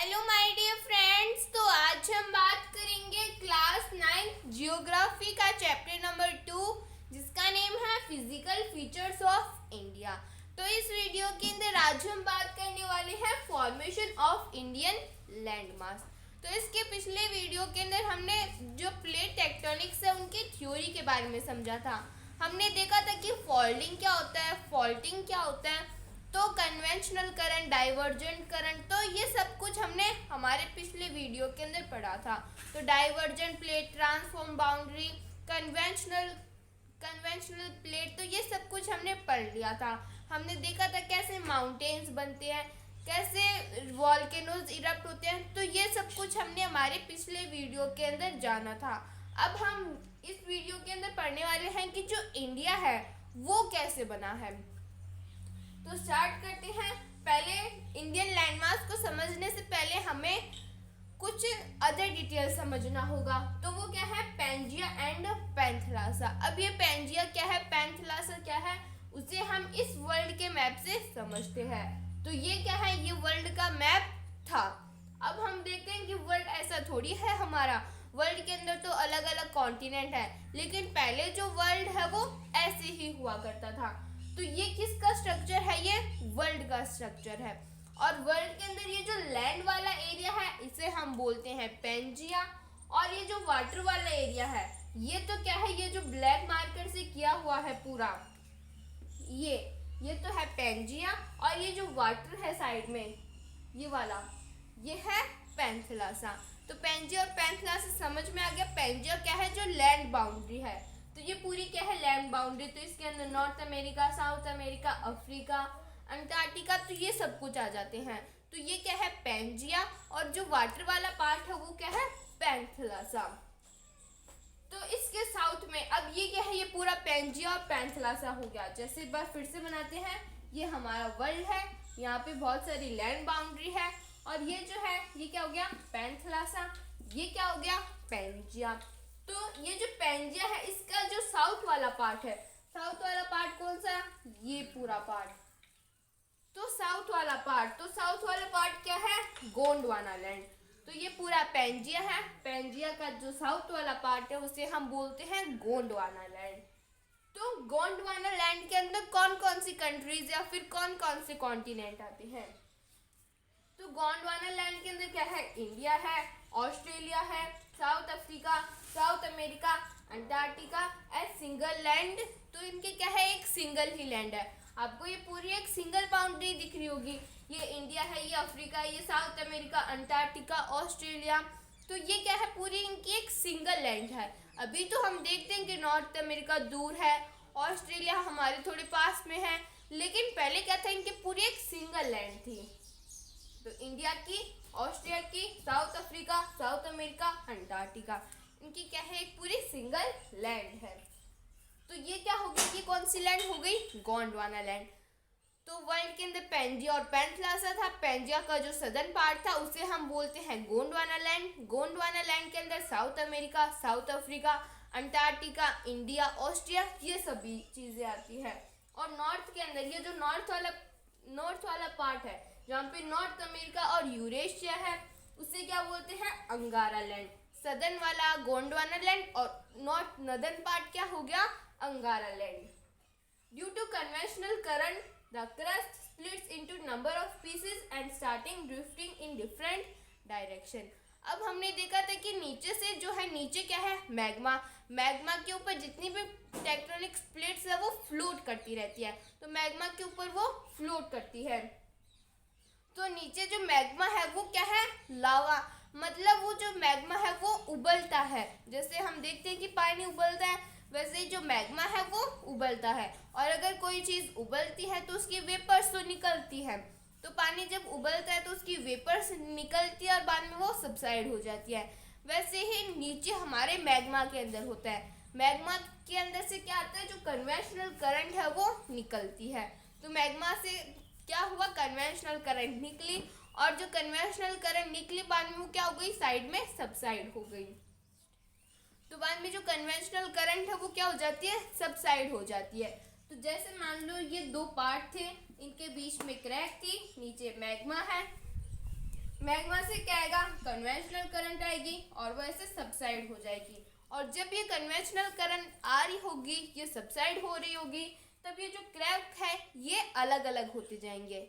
Hello my dear friends. तो आज हम बात करेंगे क्लास 9 जियोग्राफी का चैप्टर नंबर 2 जिसका नेम है फिजिकल फीचर्स ऑफ इंडिया। तो इस वीडियो के अंदर आज हम बात करने वाले हैं फॉर्मेशन ऑफ इंडियन लैंडमास। तो इसके पिछले वीडियो के अंदर हमने जो प्लेट टेक्टोनिक्स है उनकी थ्योरी के बारे में समझा था। हमने देखा था कि फॉल्डिंग क्या होता है, फॉल्टिंग क्या होता है, तो कन्वेंशनल करंट, डाइवर्जेंट करंट, तो ये सब कुछ हमने हमारे पिछले वीडियो के अंदर पढ़ा था। तो divergent plate, transform boundary, conventional conventional plate, तो ये सब कुछ हमने पढ़ लिया था। हमने देखा था कैसे माउंटेन्स बनते हैं, कैसे वॉल्केनोज इरप्ट होते हैं, तो ये सब कुछ हमने हमारे पिछले वीडियो के अंदर जाना था। अब हम इस वीडियो के अंदर पढ़ने वाले हैं कि जो इंडिया है वो कैसे बना है। तो स्टार्ट करते हैं। पहले इंडियन लैंडमार्क को समझने से पहले हमें कुछ अदर डिटेल समझना होगा। तो वो क्या है, पैंजिया एंड पैंथलासा। अब ये पैंजिया क्या है, पैंथलासा क्या है, उसे हम इस वर्ल्ड के मैप से समझते हैं। तो ये क्या है, ये वर्ल्ड का मैप था। अब हम देखते हैं कि वर्ल्ड ऐसा थोड़ी है हमारा, वर्ल्ड के अंदर तो अलग अलग कॉन्टिनेंट है, लेकिन पहले जो वर्ल्ड है वो ऐसे ही हुआ करता था। तो ये किसका स्ट्रक्चर है, ये वर्ल्ड का स्ट्रक्चर है। और वर्ल्ड के अंदर ये जो लैंड वाला एरिया है इसे हम बोलते हैं पैंजिया, और ये जो वाटर वाला एरिया है ये तो क्या है, ये जो ब्लैक मार्कर से किया हुआ है पूरा, ये तो है पैंजिया, और ये जो वाटर है साइड में ये वाला, ये है पैंथलासा। तो पैंजिया और पैंथलासा समझ में आ गया। पैंजिया क्या है, जो लैंड बाउंड्री है, तो ये पूरी क्या है, लैंड बाउंड्री। तो इसके अंदर north America, south America, Africa, Antarctica, तो ये सब कुछ आ जाते हैं। तो ये क्या है, पैंजिया, और जो वाटर वाला पार्ट है वो क्या है, पैंथलासा। तो इसके साउथ में अब ये क्या है, ये पूरा पैंजिया और पैंथलासा हो गया। जैसे एक बार फिर से बनाते हैं, ये हमारा वर्ल्ड है, यहाँ पे बहुत सारी लैंड बाउंड्री है, और ये जो है ये क्या हो गया, पैंथलासा, ये क्या हो गया, पैंजिया। तो ये जो पैंजिया है इसका जो साउथ वाला पार्ट है, साउथ वाला पार्ट कौन सा, ये पूरा पार्ट, तो साउथ वाला पार्ट क्या है, गोंडवाना लैंड। तो ये पूरा पैंजिया है, पैंजिया का जो साउथ वाला पार्ट है उसे हम बोलते हैं गोंडवाना लैंड। तो गोंडवाना लैंड के अंदर कौन कौन सी कंट्रीज या फिर कौन कौन से कॉन्टिनेंट आते हैं। तो गोंडवाना लैंड के अंदर क्या है, इंडिया है, ऑस्ट्रेलिया है, South Africa, South America, Antarctica as single land. तो इनके क्या है, एक सिंगल ही लैंड है। आपको ये पूरी एक सिंगल बाउंड्री दिख रही होगी, ये इंडिया है, ये अफ्रीका, ये साउथ अमेरिका, अंटार्कटिका, ऑस्ट्रेलिया, तो ये क्या है, पूरी इनकी एक सिंगल लैंड है। अभी तो हम देखते हैं कि नॉर्थ अमेरिका दूर है, ऑस्ट्रेलिया हमारे थोड़े पास में है, लेकिन पहले क्या था, इनकी पूरी एक सिंगल लैंड थी। तो इंडिया की, ऑस्ट्रेलिया की, south Africa, South America, Antarctica, इनकी क्या है, एक पूरी सिंगल लैंड है। तो ये क्या हो गई, ये कौन सी लैंड हो गई, गोंडवाना लैंड। तो वर्ल्ड के अंदर पैंजिया और पैंथलासा था। पैंजिया का जो सदर्न पार्ट था उसे हम बोलते हैं गोंडवाना लैंड। गोंडवाना लैंड के अंदर south America, south Africa, Antarctica, India, Australia, ये सभी चीज़ें आती है। और नॉर्थ के अंदर ये जो नॉर्थ वाला पार्ट है जहाँ पे नॉर्थ अमेरिका और यूरेशिया है उसे क्या बोलते हैं, अंगारा लैंड। सदर्न वाला गोंडवाना लैंड और नॉर्थ नदर्न पार्ट क्या हो गया, Angara land. Due to conventional current the crust splits into number of pieces and starting drifting in different direction. अब हमने देखा था कि नीचे से जो है, नीचे क्या है, मैग्मा, मैग्मा के ऊपर जितनी भी टेक्टोनिक प्लेट्स है वो फ्लोट करती रहती है। तो मैग्मा के ऊपर वो फ्लोट करती है। तो नीचे जो मैग्मा है वो क्या है, लावा, मतलब वो जो मैग्मा है वो उबलता है। जैसे हम देखते हैं कि पानी उबलता है, वैसे ही जो मैग्मा है वो उबलता है। और अगर कोई चीज़ उबलती है तो उसकी वेपर्स तो निकलती है। तो पानी जब उबलता है तो उसकी वेपर्स निकलती है और बाद में वो सबसाइड हो जाती है। वैसे ही नीचे हमारे मैग्मा के अंदर होता है। मैग्मा के अंदर से क्या आता है, जो कन्वेंशनल करंट है वो निकलती है। तो मैग्मा से क्या हुआ, कन्वेंशनल करंट निकली, और जो कन्वेंशनल करंट निकली बाद में वो क्या हो गई, साइड में सबसाइड हो गई। तो बाद में जो कन्वेंशनल करंट है वो क्या हो जाती है, सबसाइड हो जाती है। तो जैसे मान लो ये दो पार्ट थे, इनके बीच में क्रैक थी, नीचे मैग्मा है, मैग्मा से क्या आएगा, कन्वेंशनल करंट आएगी और वो ऐसे सबसाइड हो जाएगी। और जब ये कन्वेंशनल करंट आ रही होगी, ये सबसाइड हो रही होगी, तब ये जो क्रैक है ये अलग अलग होते जाएंगे।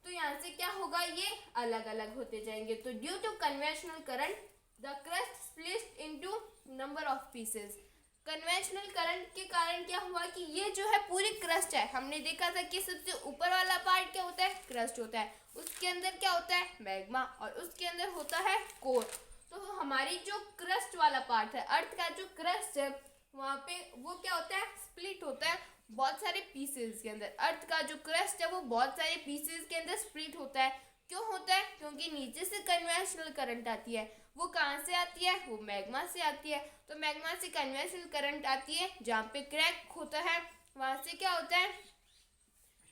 तो यहाँ से क्या होगा, ये अलग अलग होते जाएंगे। तो due to conventional current the crust split into number of pieces. Conventional current के कारण क्या हुआ कि ये जो है पूरी क्रस्ट है, हमने देखा था कि सबसे ऊपर वाला पार्ट क्या होता है, क्रस्ट होता है, उसके अंदर क्या होता है, मैग्मा, और उसके अंदर होता है कोर। तो हमारी जो क्रस्ट वाला पार्ट है, अर्थ का जो क्रस्ट है, वहाँ पे वो क्या होता है, स्प्लिट होता है बहुत सारे पीसेस के अंदर। अर्थ का जो क्रस्ट है वो बहुत सारे पीसेस के अंदर स्प्लिट होता है। क्यों होता है, क्योंकि नीचे से कन्वेंशनल करंट आती है। वो कहाँ से आती है, वो मैग्मा से आती है। तो मैग्मा से कन्वेंशनल करंट आती है, जहाँ पे क्रैक होता है वहाँ से क्या होता है,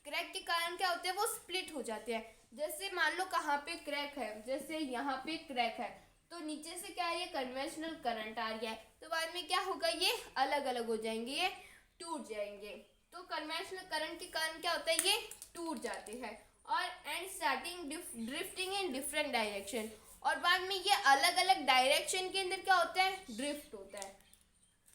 क्रैक के कारण क्या होते हैं, वो स्प्लिट हो जाते हैं। जैसे मान लो कहाँ पे क्रैक है, जैसे यहाँ पे क्रैक है, तो नीचे से क्या है, ये कन्वेंशनल करंट आ गया है, तो बाद में क्या होगा, ये अलग अलग हो जाएंगे, ये टूट जाएंगे। तो कन्वेंशनल करंट के कारण क्या होता है, ये टूट जाते हैं और and starting drifting in different direction. और बाद में ये अलग अलग डायरेक्शन के अंदर क्या होता है, ड्रिफ्ट होता है।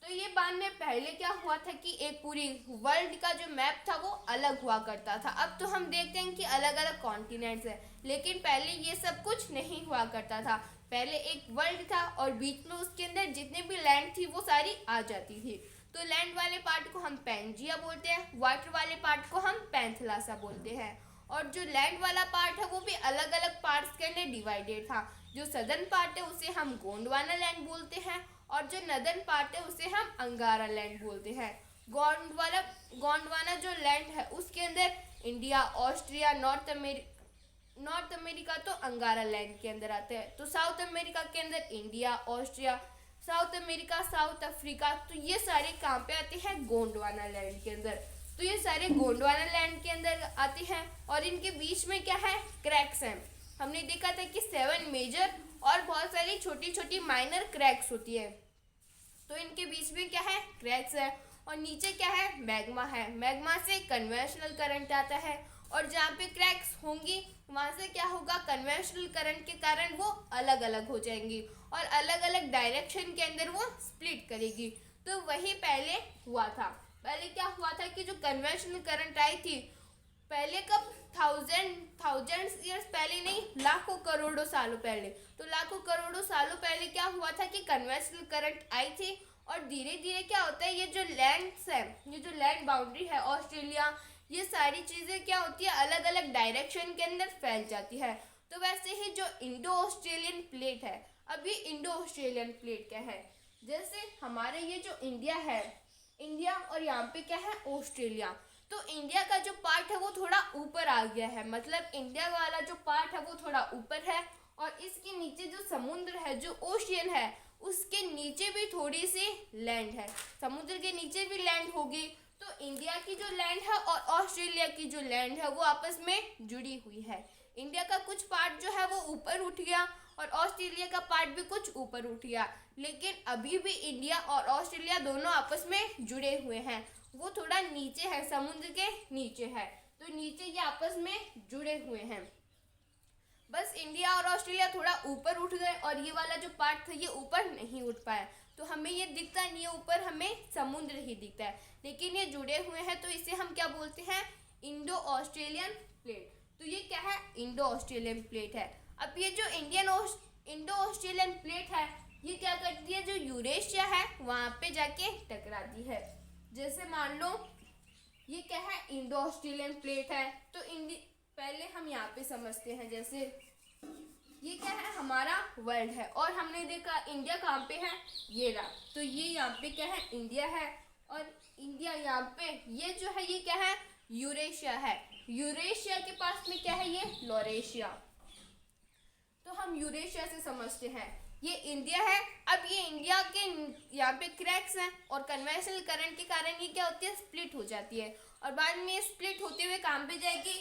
तो ये बाद में पहले क्या हुआ था कि एक पूरी वर्ल्ड का जो मैप था वो अलग हुआ करता था। अब तो हम देखते हैं कि अलग अलग कॉन्टिनेंट्स है, लेकिन पहले ये सब कुछ नहीं हुआ करता था। पहले एक वर्ल्ड था और बीच में उसके अंदर जितने भी लैंड थी वो सारी आ जाती थी। तो लैंड वाले पार्ट को हम पैंजिया बोलते हैं, वाटर वाले पार्ट को हम पैंथलासा बोलते हैं। और जो लैंड वाला पार्ट है वो भी अलग अलग पार्ट्स के अंदर डिवाइडेड था। जो सदर्न पार्ट है उसे हम गोंडवाना लैंड बोलते हैं और जो नदर्न पार्ट है उसे हम अंगारा लैंड बोलते हैं। गोंडवाना जो लैंड है उसके अंदर इंडिया, ऑस्ट्रिया, नॉर्थ अमेरिका तो अंगारा लैंड के अंदर आते हैं। तो साउथ अमेरिका के अंदर India, Austria, south America, south Africa, तो ये सारे कहाँ पे आते हैं, गोंडवाना लैंड के अंदर। तो ये सारे गोंडवाना लैंड के अंदर आते हैं और इनके बीच में क्या है, क्रैक्स हैं। हमने देखा था कि 7 मेजर और बहुत सारी छोटी छोटी माइनर क्रैक्स होती है। तो इनके बीच में क्या है, क्रैक्स है। और नीचे क्या है, मैग्मा है। मैग्मा से कन्वेंशनल करंट आता है और जहाँ पे क्रैक्स होंगी वहाँ से क्या होगा, कन्वेंशनल करंट के कारण वो अलग अलग हो जाएंगी और अलग अलग डायरेक्शन के अंदर वो स्प्लिट करेगी। तो वही पहले हुआ था। पहले क्या हुआ था कि जो कन्वेंशनल करंट आई थी, पहले कब, थाउजेंड्स ईयर्स पहले नहीं, लाखों करोड़ों सालों पहले। तो लाखों करोड़ों सालों पहले क्या हुआ था कि कन्वेंशनल करंट आई थी और धीरे धीरे क्या होता है, ये जो लैंड्स है, ये जो लैंड बाउंड्री है, ऑस्ट्रेलिया, ये सारी चीज़ें क्या होती है, अलग अलग डायरेक्शन के अंदर फैल जाती है। तो वैसे ही जो इंडो ऑस्ट्रेलियन प्लेट है, अब ये इंडो ऑस्ट्रेलियन प्लेट क्या है, जैसे हमारे ये जो इंडिया है, इंडिया और यहाँ पे क्या है, ऑस्ट्रेलिया। तो इंडिया का जो पार्ट है वो थोड़ा ऊपर आ गया है, मतलब इंडिया वाला जो पार्ट है वो थोड़ा ऊपर है और इसके नीचे जो समुद्र है, जो ओशियन है, उसके नीचे भी थोड़ी सी लैंड है। समुद्र के नीचे भी लैंड होगी। तो इंडिया की जो लैंड है और ऑस्ट्रेलिया की जो लैंड है वो आपस में जुड़ी हुई है। इंडिया का कुछ पार्ट जो है वो ऊपर उठ गया और ऑस्ट्रेलिया का पार्ट भी कुछ ऊपर उठ गया, लेकिन अभी भी इंडिया और ऑस्ट्रेलिया दोनों आपस में जुड़े हुए हैं। वो थोड़ा नीचे है, समुद्र के नीचे है, तो नीचे ये आपस में जुड़े हुए हैं। बस इंडिया और ऑस्ट्रेलिया थोड़ा ऊपर उठ गए और ये वाला जो पार्ट था ये ऊपर नहीं उठ पाया, तो हमें ये दिखता नहीं है ऊपर, हमें समुद्र ही दिखता है, लेकिन ये जुड़े हुए हैं। तो इसे हम क्या बोलते हैं, इंडो ऑस्ट्रेलियन प्लेट। तो ये क्या है, इंडो ऑस्ट्रेलियन प्लेट है। अब ये जो इंडो ऑस्ट्रेलियन प्लेट है, ये क्या करती है, जो यूरेशिया है वहाँ पे जाके टकराती है। जैसे मान लो ये क्या है, इंडो ऑस्ट्रेलियन प्लेट है। तो पहले हम यहाँ पे समझते हैं, जैसे ये क्या है, हमारा वर्ल्ड है और हमने देखा इंडिया कहाँ पे है, ये रहा। तो ये यहाँ पे क्या है, इंडिया है और इंडिया यहाँ पे, ये जो है ये क्या है, यूरेशिया है। यूरेशिया के पास में क्या है, ये लॉरेशिया। तो हम यूरेशिया से समझते हैं, ये इंडिया है। अब ये इंडिया के यहाँ पे क्रैक्स हैं और कन्वेंशनल करंट के कारण ये क्या होती है, स्प्लिट हो जाती है और बाद में स्प्लिट होते हुए कहाँ पे जाएगी,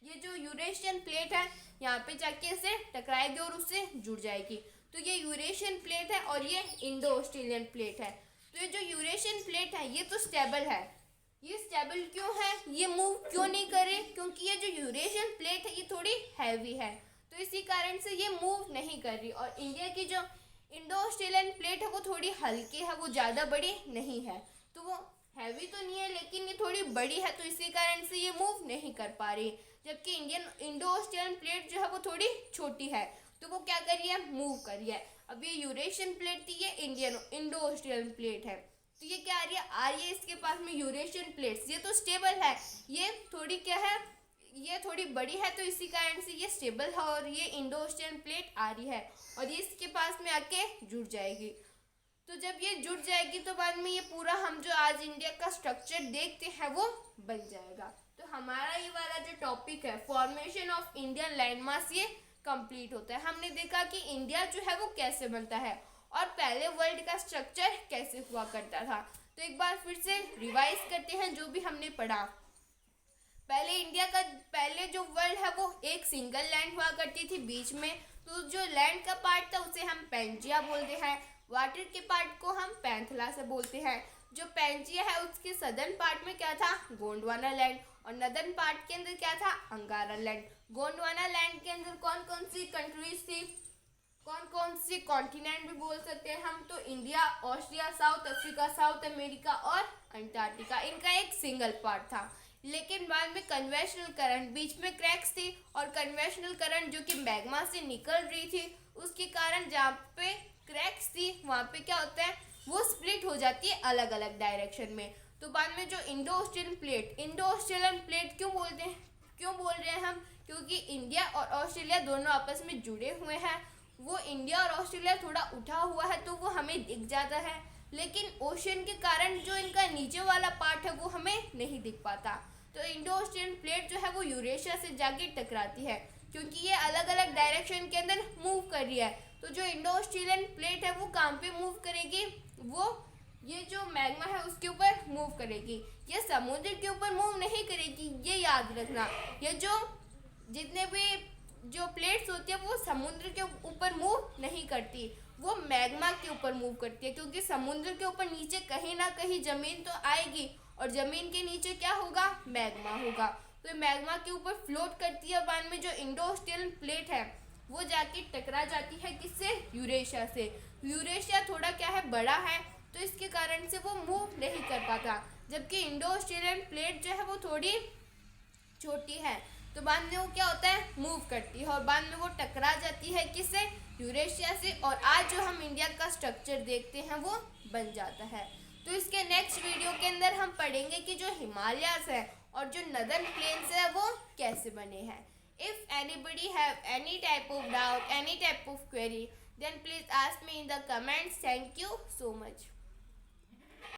ये जो यूरेशियन प्लेट है यहाँ पे जाके इसे टकराएगी और उससे जुड़ जाएगी। तो ये यूरेशियन प्लेट है और ये इंडो ऑस्ट्रेलियन प्लेट है। तो ये जो यूरेशियन प्लेट है ये तो स्टेबल है। ये स्टेबल क्यों है, ये मूव क्यों नहीं करे, क्योंकि ये जो यूरेशियन प्लेट है ये थोड़ी हैवी है। तो इसी कारण से ये मूव नहीं कर रही। और इंडिया की जो इंडो ऑस्ट्रेलियन प्लेट है वो थोड़ी हल्की है, वो ज़्यादा बड़ी नहीं है, तो वो हैवी तो नहीं है लेकिन ये थोड़ी बड़ी है, तो इसी कारण से ये मूव नहीं कर पा रही। जबकि इंडो ऑस्ट्रेलियन प्लेट जो है वो थोड़ी छोटी है, तो वो क्या कर रही है, मूव कर रही है। अब ये यूरेशियन प्लेट थी, ये इंडो ऑस्ट्रेलियन प्लेट है, तो ये क्या आ रही है इसके पास में यूरेशियन प्लेट्स। ये तो स्टेबल है, ये थोड़ी क्या है, ये थोड़ी बड़ी है, तो इसी कारण से ये स्टेबल है और ये इंडो ऑस्ट्रेलियन प्लेट आ रही है और ये इसके पास में आके जुड़ जाएगी। तो जब ये जुड़ जाएगी तो बाद में ये पूरा हम जो आज इंडिया का स्ट्रक्चर देखते हैं वो बन जाएगा। तो हमारा ये वाला जो टॉपिक है फॉर्मेशन ऑफ इंडियन लैंडमास ये कंप्लीट होता है। हमने देखा कि इंडिया जो है वो कैसे बनता है और पहले वर्ल्ड का स्ट्रक्चर कैसे हुआ करता था। तो एक बार फिर से रिवाइज करते हैं जो भी हमने पढ़ा। पहले जो वर्ल्ड है वो एक सिंगल लैंड हुआ करती थी बीच में, तो जो लैंड का पार्ट था उसे हम पेंजिया बोलते हैं, वाटर के पार्ट को हम पैंथला से बोलते हैं। जो पेंजिया है उसके सदर्न पार्ट में क्या था, गोंडवाना लैंड, और नदर्न पार्ट के अंदर क्या था, अंगारा लैंड। गोंडवाना लैंड के अंदर कौन कौन सी कंट्रीज थी, कौन कौन सी कॉन्टिनेंट भी बोल सकते हैं हम, तो India, Australia, south Africa, South America और अंटार्कटिका, इनका एक सिंगल पार्ट था। लेकिन बाद में कन्वेंशनल करंट, बीच में क्रैक्स थी और कन्वेंशनल करंट जो कि मैग्मा से निकल रही थी उसके कारण जहाँ पे क्रैक्स थी वहाँ पे क्या होता है, वो स्प्लिट हो जाती है अलग अलग डायरेक्शन में। तो बाद में जो इंडो ऑस्ट्रेलियन प्लेट क्यों बोल रहे हैं हम, क्योंकि इंडिया और ऑस्ट्रेलिया दोनों आपस में जुड़े हुए हैं। वो इंडिया और ऑस्ट्रेलिया थोड़ा उठा हुआ है तो वो हमें दिख जाता है, लेकिन ओशन के कारण जो इनका नीचे वाला पार्ट है वो हमें नहीं दिख पाता। तो इंडो ऑस्ट्रेलियन प्लेट जो है वो यूरेशिया से जाके टकराती है क्योंकि ये अलग अलग डायरेक्शन के अंदर मूव कर रही है। तो जो इंडो ऑस्ट्रेलियन प्लेट है वो कहाँ पे मूव करेगी, वो ये जो मैग्मा है उसके ऊपर मूव करेगी, ये समुद्र के ऊपर मूव नहीं करेगी, ये याद रखना। ये जो जितने भी जो प्लेट्स होती है वो समुद्र के ऊपर मूव नहीं करती, वो मैग्मा के ऊपर मूव करती है, क्योंकि समुद्र के ऊपर नीचे कहीं ना कहीं ज़मीन तो आएगी और ज़मीन के नीचे क्या होगा, मैग्मा होगा। तो मैग्मा के ऊपर फ्लोट करती है। बाद में जो इंडो ऑस्ट्रेलियन प्लेट है वो जाके टकरा जाती है किससे, यूरेशिया से। यूरेशिया थोड़ा क्या है, बड़ा है, तो इसके कारण से वो मूव नहीं कर पाता, जबकि इंडो ऑस्ट्रेलियन प्लेट जो है वो थोड़ी छोटी है, तो बाद में वो क्या होता है, मूव करती है और बाद में वो टकरा जाती है किससे, यूरेशिया से, और आज जो हम इंडिया का स्ट्रक्चर देखते हैं वो बन जाता है। तो इसके नेक्स्ट वीडियो के अंदर हम पढ़ेंगे कि जो हिमालयास है और जो नदर्न प्लेन्स है वो कैसे बने हैं। If anybody have any type of doubt, any type of query, then please ask me in the comments. Thank you so much.